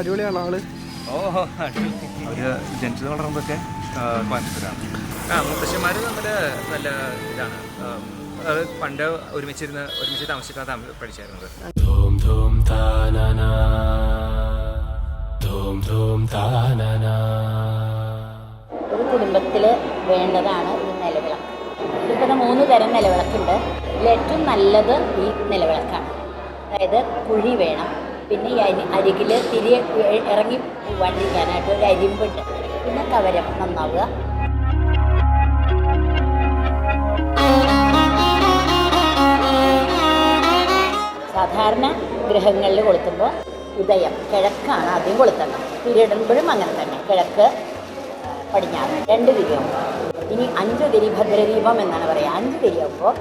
അടിപൊളിയാണ് ആള്. അവര് ജനിച്ചത് വളർന്നതൊക്കെ കോയമ്പത്തൂരാണ്. മുത്തശ്ശന്മാർ തമ്മിൽ നല്ല ഇതാണ്. അത് പണ്ട് ഒരുമിച്ച് താമസിക്കാൻ പഠിച്ചായിരുന്നത്. ഒരു കുടുംബത്തിൽ വേണ്ടതാണ് ഈ നിലവിളക്ക്. ഇതിപ്പോൾ 3 തരം നിലവിളക്കുണ്ട്. ഇതിൽ ഏറ്റവും നല്ലത് ഈ നിലവിളക്കാണ്. അതായത് കുഴി വേണം, പിന്നെ ഈ അരികിൽ തിരികെ ഇറങ്ങി വണ്ടിക്കാനായിട്ട് ഒരു അരിമ്പുണ്ട്, പിന്നെ കവരം നന്നാവുക. സാധാരണ ഗൃഹങ്ങളിൽ കൊളുത്തുമ്പോൾ കിഴക്കാണ് ആദ്യം കൊളുത്തേണ്ടത്. തിരിയിടുമ്പോഴും അങ്ങനെ തന്നെ, കിഴക്ക് പടിഞ്ഞാറ് 2 തിരിയാവും. ഇനി 5 തിരി ഭദ്രദീപം എന്നാണ് പറയുക. 5 തിരിയാകുമ്പോൾ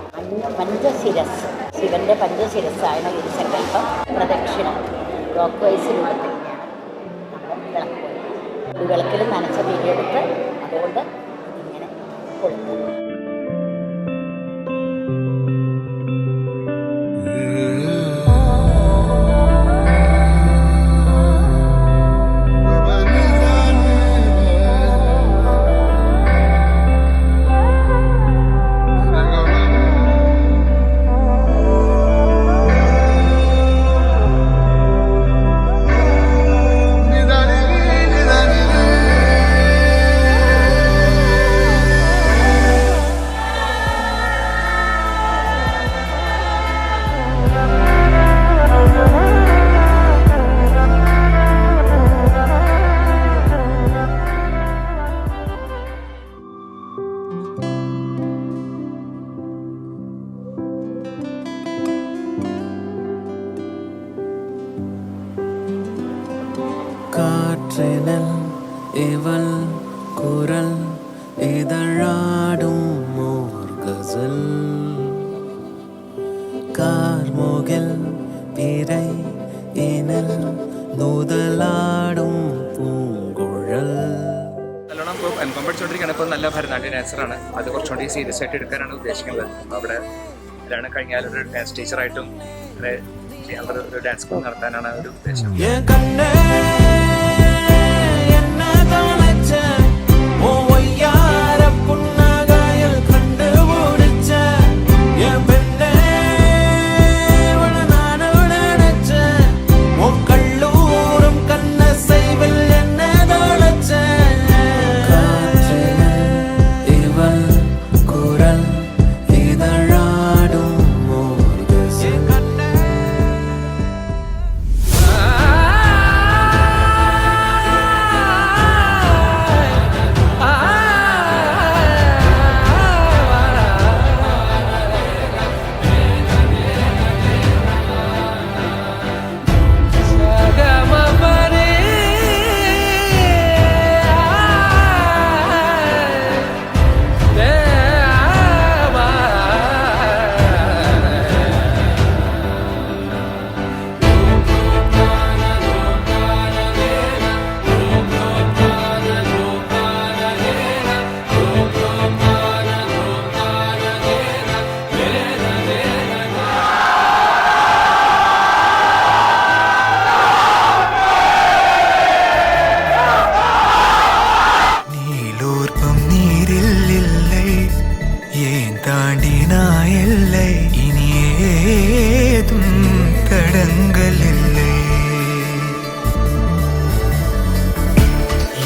പഞ്ചശിരസ്, ശിവന്റെ പഞ്ചശിരസ്സാണ് ഈ സങ്കല്പം. പ്രദക്ഷിണം ക്ലോക്ക് വൈസിലൂടെ തന്നെയാണ് നമ്മൾ വിളക്ക് പോകുന്നത്. ഒരു വിളക്കിൽ നനച്ച തിരിയെടുത്ത് അതുകൊണ്ട് ഇങ്ങനെ കൊളുത്തും. കാற்றிനിൽ ഇവൾ കുരൽ ഇതഴാടും മോർഗസൽ കാർമുകിൽ പിരൈ ഇനൽ നൂതലാടും പൂങ്കുഴൽ. നല്ലോണം ഇപ്പോൾ എംകം പഠിച്ചുകൊണ്ടിരിക്കുകയാണ്. ഇപ്പോൾ നല്ല ഭരതനാട്യ ഡാൻസറാണ്. അത് കുറച്ചുകൂടി സീരിയസ് ആയിട്ട് എടുക്കാനാണ് ഉദ്ദേശിക്കുന്നത്. അപ്പോൾ അവിടെ കല്യാണം കഴിഞ്ഞാൽ ഒരു ഡാൻസ് ടീച്ചറായിട്ടും ഒരു ഡാൻസ് സ്കൂൾ നടത്താനാണ് ഒരു ഉദ്ദേശം.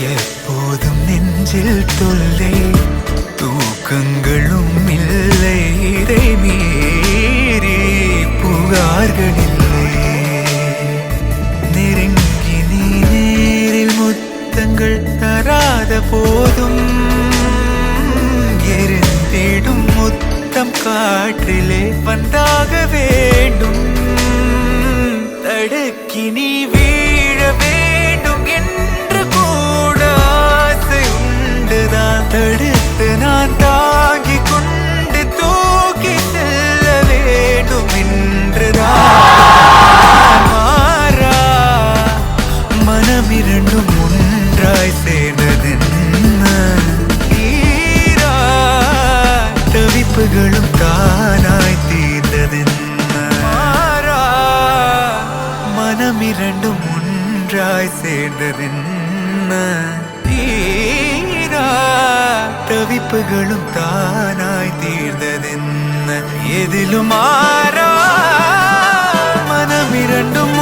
எப்போதும் நெஞ்சில் தொல்லை தூக்கங்களும் இல்லை, இதை மீறி புகார்கள் இல்லை. நெருங்கி நீ நேரில் முத்தங்கள் தராத போதும் எரிந்திடும் முத்தம் காற்றிலே வந்தாக வேண்டும். தடுக்கி நீ வீழ வேண்டும் என்று கூட ஆசை உண்டுதான். தடுத்து நான் தாங்கி கொண்டு தூக்கி செல்ல வேண்டும் என்றுதான். மாறா மனம் இரண்டும் ஒன்றாய் சேர்ந்ததென்ன, தீரா தவிப்புகளும் தானாய் தீர்ந்ததென்ன. மாறா மனம் இரண்டும் ஒன்றாய் ஒன்றாய் சேர்ந்ததென்ன தீரா தவிப்புகளும் தானாய் தீர்ந்ததென்ன எதிலும் மாறா மனம் இரண்டும்